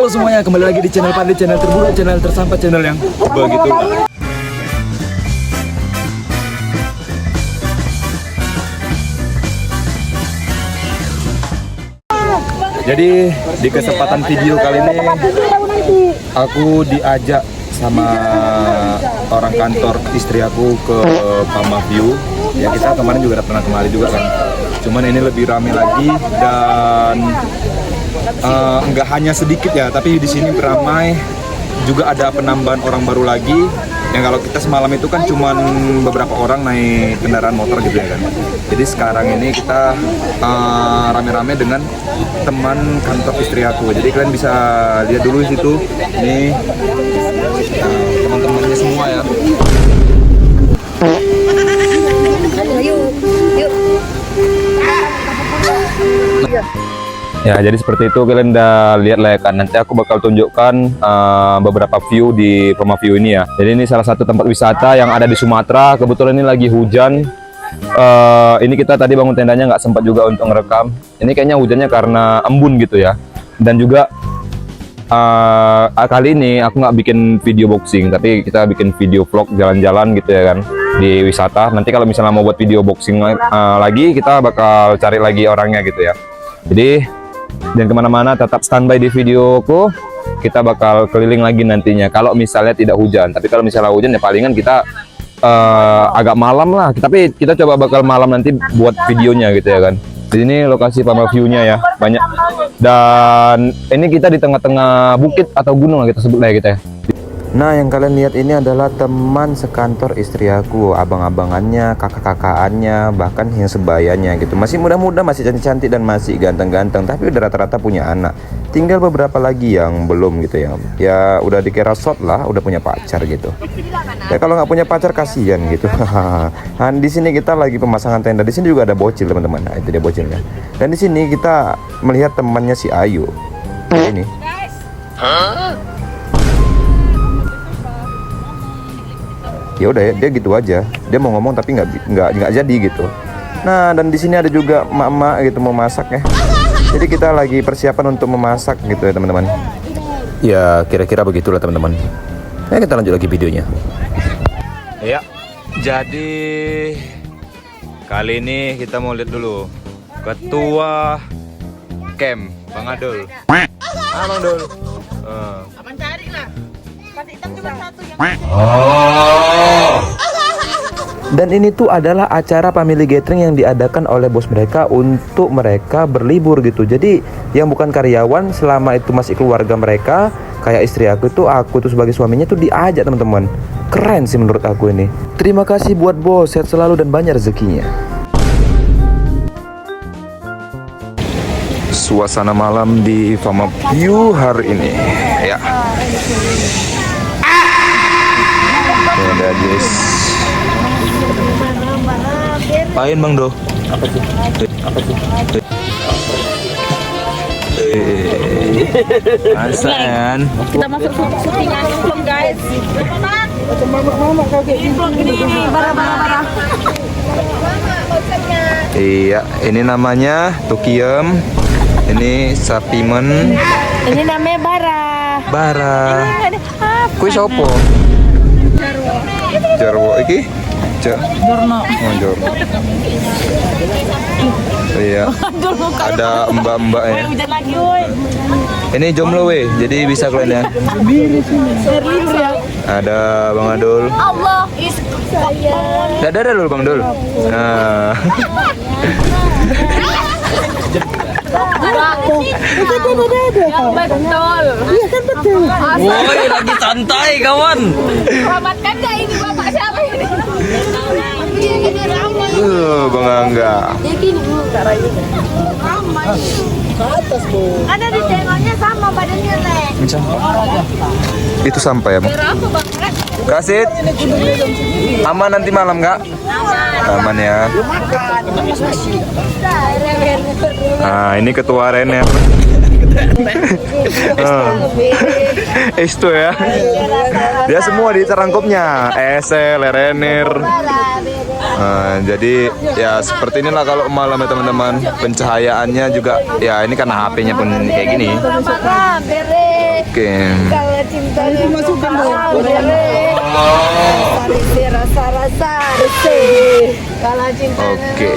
Halo semuanya, kembali lagi di channel Padli, channel terburuk, channel tersampah, channel yang begitu. Jadi di kesempatan video kali ini aku diajak sama orang kantor istri aku ke Pama View. Ya kita kemarin juga pernah kemari juga kan. Cuman ini lebih ramai lagi dan nggak hanya sedikit ya, tapi di sini beramai juga ada penambahan orang baru lagi. Yang kalau kita semalam itu kan cuman beberapa orang naik kendaraan motor gitu ya kan. Jadi sekarang ini kita rame-rame dengan teman kantor istri aku. Jadi kalian bisa lihat dulu di situ. Nih teman-temannya semua ya. Ya, jadi seperti itu kalian udah lihat lah ya kan. Nanti aku bakal tunjukkan beberapa view di Pama View ini ya. Jadi ini salah satu tempat wisata yang ada di Sumatera. Kebetulan ini lagi hujan. Ini kita tadi bangun tendanya nggak sempat juga untuk ngerekam. Ini kayaknya hujannya karena embun gitu ya. Dan juga kali ini aku nggak bikin video boxing, tapi kita bikin video vlog jalan-jalan gitu ya kan di wisata. Nanti kalau misalnya mau buat video boxing lagi, kita bakal cari lagi orangnya gitu ya. Jadi dan kemana-mana tetap standby di videoku. Kita bakal keliling lagi nantinya kalau misalnya tidak hujan. Tapi kalau misalnya hujan ya palingan kita agak malam lah. Tapi kita coba bakal malam nanti buat videonya gitu ya kan. Di sini lokasi Pama View-nya ya banyak. Dan ini kita di tengah-tengah bukit atau gunung lah kita sebut lah ya kita ya. Nah, yang kalian lihat ini adalah teman sekantor istri aku, abang-abangannya, kakak-kakakannya, bahkan yang sebayanya gitu. Masih muda-muda, masih cantik-cantik dan masih ganteng-ganteng, tapi udah rata-rata punya anak. Tinggal beberapa lagi yang belum gitu ya. Ya udah dikira shot lah, udah punya pacar gitu. Ya kalau nggak punya pacar kasihan gitu. Nah, di sini kita lagi pemasangan tenda. Di sini juga ada bocil teman-teman. Nah, itu dia bocilnya. Dan di sini kita melihat temannya si Ayu. Ini. Ya udah ya, dia gitu aja. Dia mau ngomong tapi nggak jadi gitu. Nah, dan di sini ada juga emak-emak gitu mau masak ya. Jadi kita lagi persiapan untuk memasak gitu ya teman-teman. Ya kira-kira begitulah teman-teman. Ya kita lanjut lagi videonya. Ya, jadi kali ini kita mau lihat dulu ketua camp Bang Adul. Bang Adul. Abang cari lah. Pasti hitam cuma satu yang. Dan ini tuh adalah acara family gathering yang diadakan oleh bos mereka untuk mereka berlibur gitu. Jadi yang bukan karyawan selama itu masih keluarga mereka, kayak istri aku tuh sebagai suaminya tuh diajak teman-teman. Keren sih menurut aku ini. Terima kasih buat bos, sehat selalu dan banyak rezekinya. Suasana malam di Pama View hari ini ya. Ada guys. Apain Bang Do? Apa sih? Asan. Kita masuk syutingan belum guys. Bara. Iya, ini namanya Tukiem. Ini Sapimen. Ini namanya Bara. Bara. Kuwi sopo? Jarwo iki? Jorno. Oh, Jorno. Iya. Ada mbak-mbak ya. Hujan lagi woi. Ini jomblo weh, jadi bisa kalian ya. Ada Bang Adul. Allah is saya. Ada dulu Bang Dul. Nah. Betul. Iya kan betul. Woi, lagi santai kawan. Selamatkan gak ini bapak siapa ini? Ini ramai. Bang Angga. Ya gini bu, caranya. Ramai. Ke atas bu. Ada di tengoknya sama badannya Lek. Itu sampai ya Bang. Berapa bang? Kasit. Aman nanti malam Kak? Aman ya. Nah, ini ketua Renner. Itu ya. Dia semua di terangkupnya. Esel, Renner. Nah, jadi ya seperti inilah kalau malam ya teman-teman. Pencahayaannya juga ya ini karena HP-nya pun kayak gini. Oke. Kalau cintanya masukkan rasa-rasa kalau cintanya Oke.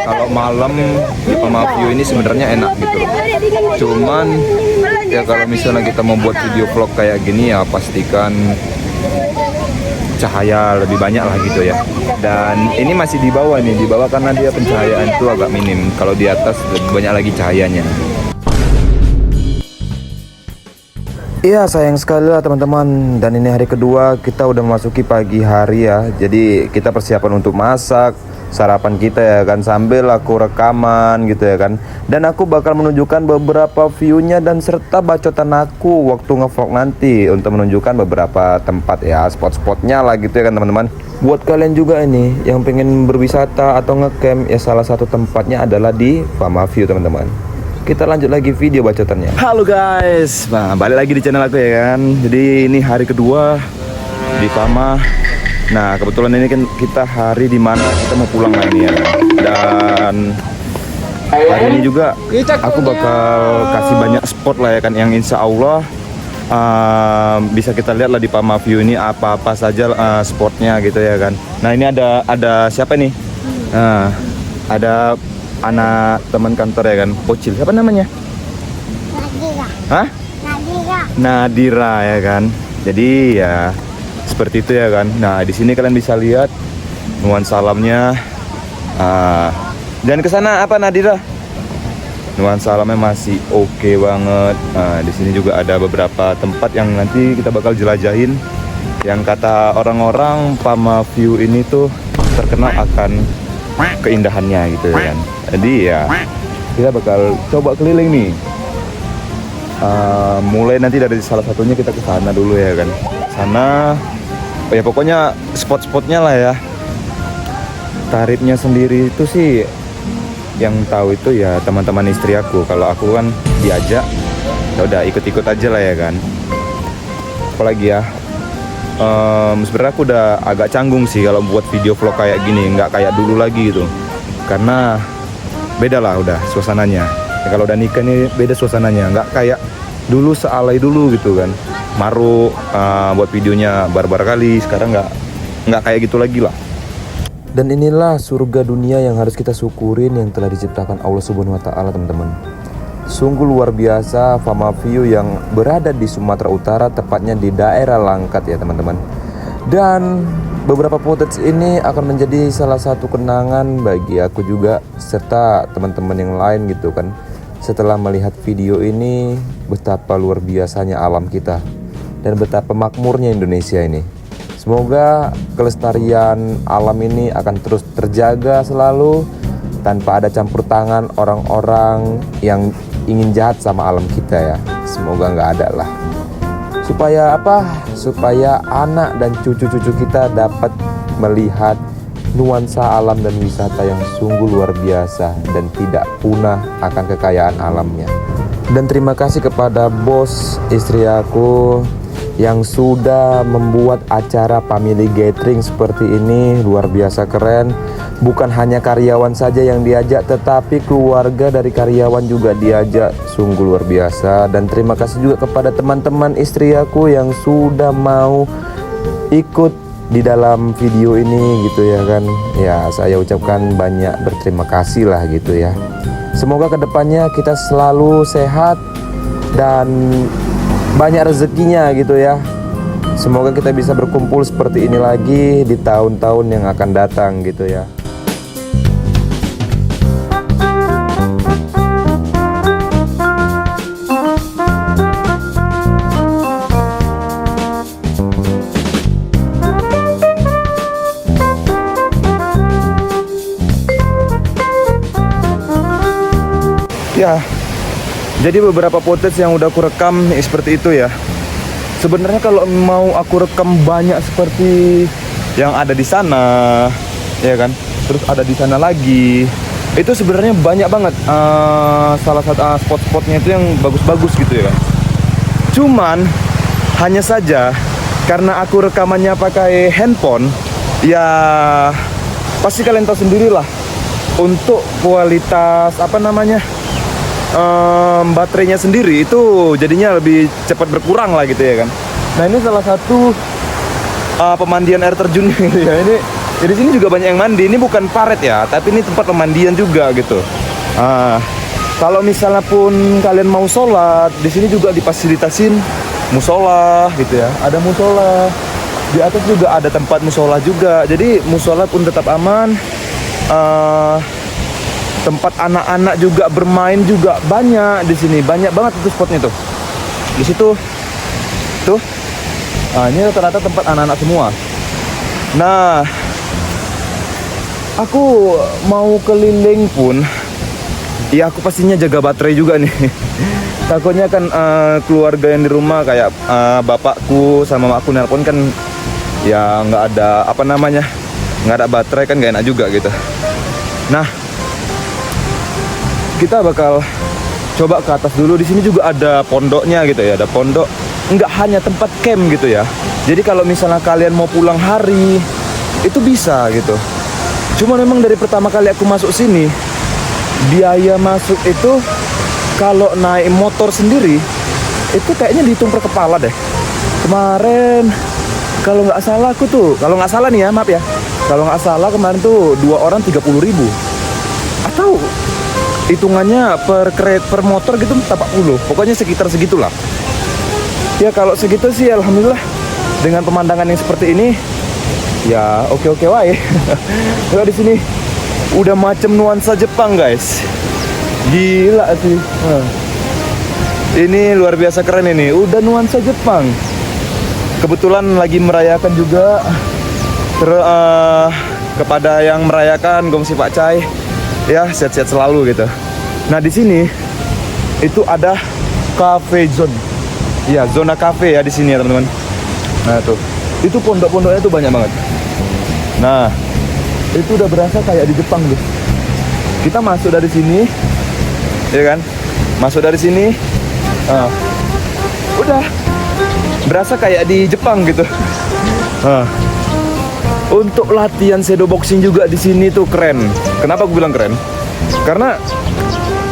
Kalau malam di Pama View ini sebenarnya enak gitu. Cuman ya kalau misalnya kita mau buat video vlog kayak gini ya pastikan cahaya lebih banyak lah gitu ya. Dan ini masih di bawah nih, di bawah karena dia pencahayaan itu agak minim. Kalau di atas lebih banyak lagi cahayanya. Iya, sayang sekali lah teman-teman. Dan ini hari kedua kita udah memasuki pagi hari ya. Jadi kita persiapan untuk masak sarapan kita ya kan, sambil aku rekaman gitu ya kan. Dan aku bakal menunjukkan beberapa view-nya dan serta bacotan aku waktu ngevlog nanti untuk menunjukkan beberapa tempat ya, spot-spotnya lah gitu ya kan teman-teman. Buat kalian juga ini yang pengen berwisata atau ngecamp ya, salah satu tempatnya adalah di Pama View teman-teman. Kita lanjut lagi video bacotannya. Halo guys, nah balik lagi di channel aku ya kan. Jadi ini hari kedua di Pama. Nah kebetulan ini kan kita hari dimana kita mau pulang lah ini ya. Dan hari ini juga aku bakal kasih banyak spot lah ya kan, yang insya Allah bisa kita lihat lah di Pama View ini apa-apa saja spotnya gitu ya kan. Nah ini ada siapa nih? Ada anak teman kantor ya kan, bocil. Siapa namanya? Nadira. Hah? Nadira ya kan. Jadi ya seperti itu ya kan. Nah di sini kalian bisa lihat nuansa alamnya. Jangan ke sana apa Nadira? Nuansa alamnya masih oke banget. Di sini juga ada beberapa tempat yang nanti kita bakal jelajahin. Yang kata orang-orang Pama View ini tuh terkenal akan keindahannya gitu ya kan. Jadi ya kita bakal coba keliling nih. Mulai nanti dari salah satunya kita ke sana dulu ya kan. Sana ya pokoknya spot-spotnya lah ya. Tarifnya sendiri itu sih yang tahu itu ya teman-teman istri aku. Kalau aku kan diajak, ya udah ikut-ikut aja lah ya kan. Apalagi ya, sebenarnya aku udah agak canggung sih kalau buat video vlog kayak gini, nggak kayak dulu lagi gitu. Karena beda lah udah suasananya. Ya, kalau udah nikah nih beda suasananya, nggak kayak dulu sealai dulu gitu kan. Maru buat videonya barbar kali, sekarang nggak kayak gitu lagi lah. Dan inilah surga dunia yang harus kita syukurin yang telah diciptakan Allah Subhanahu wa taala, teman-teman. Sungguh luar biasa Pama View yang berada di Sumatera Utara, tepatnya di daerah Langkat ya, teman-teman. Dan beberapa footage ini akan menjadi salah satu kenangan bagi aku juga serta teman-teman yang lain gitu kan. Setelah melihat video ini, betapa luar biasanya alam kita dan betapa makmurnya Indonesia ini. Semoga kelestarian alam ini akan terus terjaga selalu tanpa ada campur tangan orang-orang yang ingin jahat sama alam kita ya. Semoga nggak ada lah. Supaya apa? Supaya anak dan cucu-cucu kita dapat melihat nuansa alam dan wisata yang sungguh luar biasa dan tidak punah akan kekayaan alamnya. Dan terima kasih kepada bos istri aku yang sudah membuat acara family gathering seperti ini. Luar biasa keren. Bukan hanya karyawan saja yang diajak, tetapi keluarga dari karyawan juga diajak. Sungguh luar biasa. Dan terima kasih juga kepada teman-teman istri aku yang sudah mau ikut di dalam video ini gitu ya kan. Ya saya ucapkan banyak berterima kasih lah gitu ya. Semoga kedepannya kita selalu sehat dan banyak rezekinya gitu ya. Semoga kita bisa berkumpul seperti ini lagi di tahun-tahun yang akan datang gitu ya. Ya, jadi beberapa footage yang udah aku rekam seperti itu ya. Sebenarnya kalau mau aku rekam banyak seperti yang ada di sana, ya kan. Terus ada di sana lagi. Itu sebenarnya banyak banget. Salah satu spot-spotnya itu yang bagus-bagus gitu ya kan. Cuman hanya saja karena aku rekamannya pakai handphone, ya pasti kalian tahu sendirilah. untuk kualitas apa namanya baterainya sendiri itu jadinya lebih cepat berkurang lah gitu ya kan. Nah ini salah satu pemandian air terjun gitu ya. Ini di sini juga banyak yang mandi. Ini bukan paret ya, tapi ini tempat pemandian juga gitu. Kalau misalnya pun kalian mau sholat, di sini juga difasilitasin musola gitu ya. Ada musola. Di atas juga ada tempat musola juga. Jadi musola pun tetap aman. Tempat anak-anak juga bermain juga banyak di sini. Banyak banget itu spotnya tuh. Di situ tuh. Nah, ini rata-rata tempat anak-anak semua. Nah, aku mau keliling pun ya aku pastinya jaga baterai juga nih. Takutnya kan keluarga yang di rumah kayak bapakku sama mamaku nelpon kan ya nggak ada apa namanya, nggak ada baterai kan nggak enak juga gitu. Nah, kita bakal coba ke atas dulu. Di sini juga ada pondoknya gitu ya, ada pondok. Nggak hanya tempat camp gitu ya. Jadi kalau misalnya kalian mau pulang hari itu bisa gitu. Cuma memang dari pertama kali aku masuk sini, biaya masuk itu kalau naik motor sendiri itu kayaknya dihitung per kepala deh. Kemarin kalau nggak salah aku tuh, kalau nggak salah nih ya, maaf ya, kalau nggak salah kemarin tuh 2 orang 30.000 atau hitungannya per motor gitu 40, pokoknya sekitar segitulah. Ya kalau segitu sih alhamdulillah, dengan pemandangan yang seperti ini ya oke-oke wae. Kalau di sini udah macam nuansa Jepang guys, gila sih. Ini luar biasa keren ini, udah nuansa Jepang. Kebetulan lagi merayakan juga kepada yang merayakan gongsi Pak Cai ya, sehat-sehat selalu gitu. Nah di sini itu ada cafe zone, ya zona cafe ya di sini ya teman-teman. Nah tuh, itu pondok-pondoknya tuh banyak banget. Nah itu udah berasa kayak di Jepang tuh. Kita masuk dari sini, ya kan? Masuk dari sini, udah berasa kayak di Jepang gitu. Untuk latihan shadow boxing juga di sini tuh keren. Kenapa aku bilang keren? Karena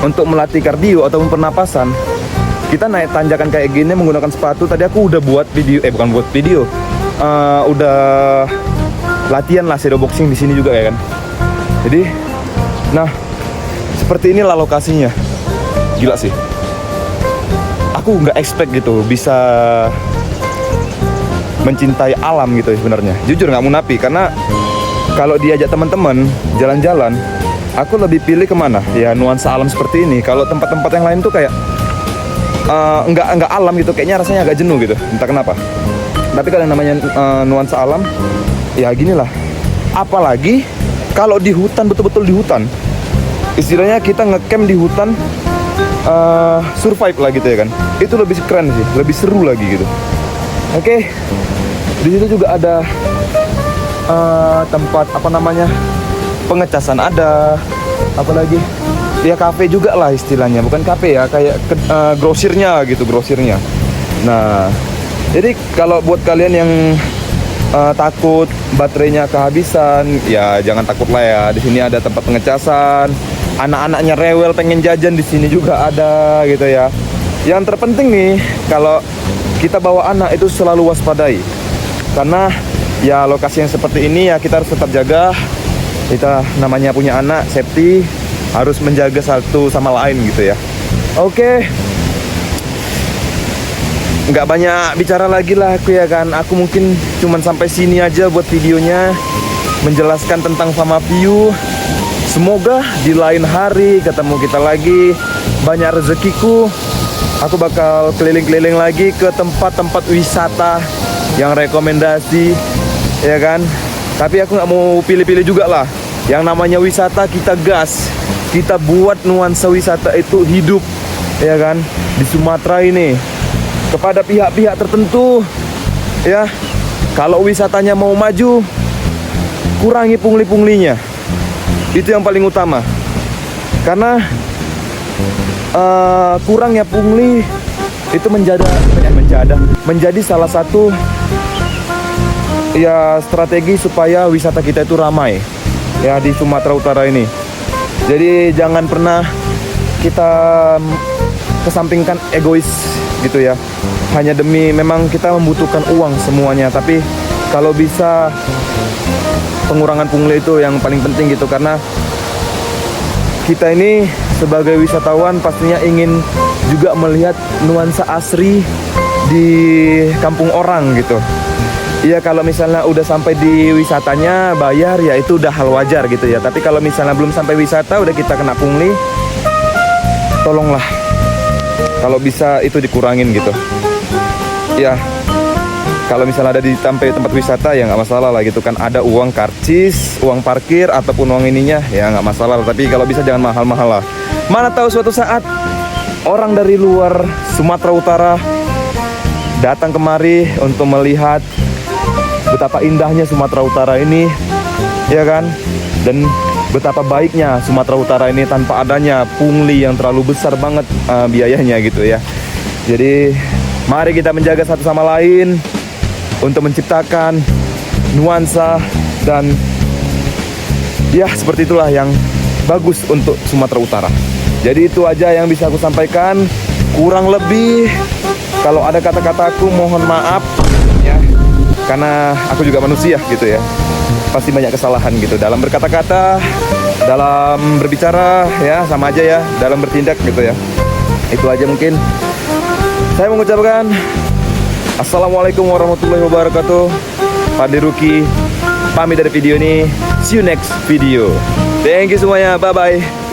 untuk melatih kardio ataupun pernapasan, kita naik tanjakan kayak gini menggunakan sepatu. Tadi aku udah buat video, bukan buat video, udah latihan lah shadow boxing di sini juga ya kan. Jadi, nah seperti inilah lokasinya. Gila sih. Aku nggak expect gitu bisa mencintai alam gitu sebenarnya. Jujur nggak munafik, karena kalau diajak teman-teman jalan-jalan, aku lebih pilih kemana? Ya nuansa alam seperti ini. Kalau tempat-tempat yang lain tuh kayak nggak alam gitu, kayaknya rasanya agak jenuh gitu, entah kenapa. Tapi kalau yang namanya nuansa alam, ya gini lah. Apalagi kalau di hutan, betul-betul di hutan. Istilahnya kita ngecamp di hutan, survive lah gitu ya kan. Itu lebih keren sih, lebih seru lagi gitu. Oke. Di situ juga ada tempat apa namanya, pengecasan ada, apalagi ya kafe juga lah istilahnya, bukan kafe ya, kayak grosirnya gitu, grosirnya. Nah jadi kalau buat kalian yang takut baterainya kehabisan, ya jangan takut lah ya. Di sini ada tempat pengecasan. Anak-anaknya rewel pengen jajan, di sini juga ada gitu ya. Yang terpenting nih, kalau kita bawa anak itu selalu waspadai. Karena ya lokasi yang seperti ini ya kita harus tetap jaga. Kita namanya punya anak, safety, harus menjaga satu sama lain gitu ya. Oke. Nggak banyak bicara lagi lah aku ya kan. Aku mungkin cuman sampai sini aja buat videonya, menjelaskan tentang Fama View. Semoga di lain hari ketemu kita lagi, banyak rezekiku. Aku bakal keliling-keliling lagi ke tempat-tempat wisata yang rekomendasi, ya kan. Tapi aku nggak mau pilih-pilih juga lah. Yang namanya wisata kita gas, kita buat nuansa wisata itu hidup, ya kan. Di Sumatera ini, kepada pihak-pihak tertentu, ya. Kalau wisatanya mau maju, kurangi pungli-punglinya. Itu yang paling utama. Karena kurangnya pungli itu menjadi salah satu ya strategi supaya wisata kita itu ramai ya di Sumatera Utara ini. Jadi jangan pernah kita kesampingkan egois gitu ya. Hanya demi memang kita membutuhkan uang semuanya, tapi kalau bisa pengurangan pungli itu yang paling penting gitu, karena kita ini sebagai wisatawan pastinya ingin juga melihat nuansa asri di kampung orang gitu. Iya, kalau misalnya udah sampai di wisatanya bayar ya itu udah hal wajar gitu ya. Tapi kalau misalnya belum sampai wisata udah kita kena pungli, tolonglah kalau bisa itu dikurangin gitu. Ya, kalau misalnya ada di sampai tempat wisata ya nggak masalah lah gitu kan. Ada uang karcis, uang parkir ataupun uang ininya ya nggak masalah. Tapi kalau bisa jangan mahal-mahal lah. Mana tahu suatu saat orang dari luar Sumatera Utara datang kemari untuk melihat betapa indahnya Sumatera Utara ini, ya kan? Dan betapa baiknya Sumatera Utara ini tanpa adanya pungli yang terlalu besar banget biayanya gitu ya. Jadi mari kita menjaga satu sama lain untuk menciptakan nuansa dan ya seperti itulah yang bagus untuk Sumatera Utara. Jadi itu aja yang bisa aku sampaikan. Kurang lebih kalau ada kata-kataku mohon maaf ya, karena aku juga manusia gitu ya. Pasti banyak kesalahan gitu dalam berkata-kata, dalam berbicara ya, sama aja ya, dalam bertindak gitu ya. Itu aja mungkin. Saya mengucapkan Assalamualaikum warahmatullahi wabarakatuh. Fadli Ruki pamit dari video ini. See you next video. Thank you semuanya. Bye bye.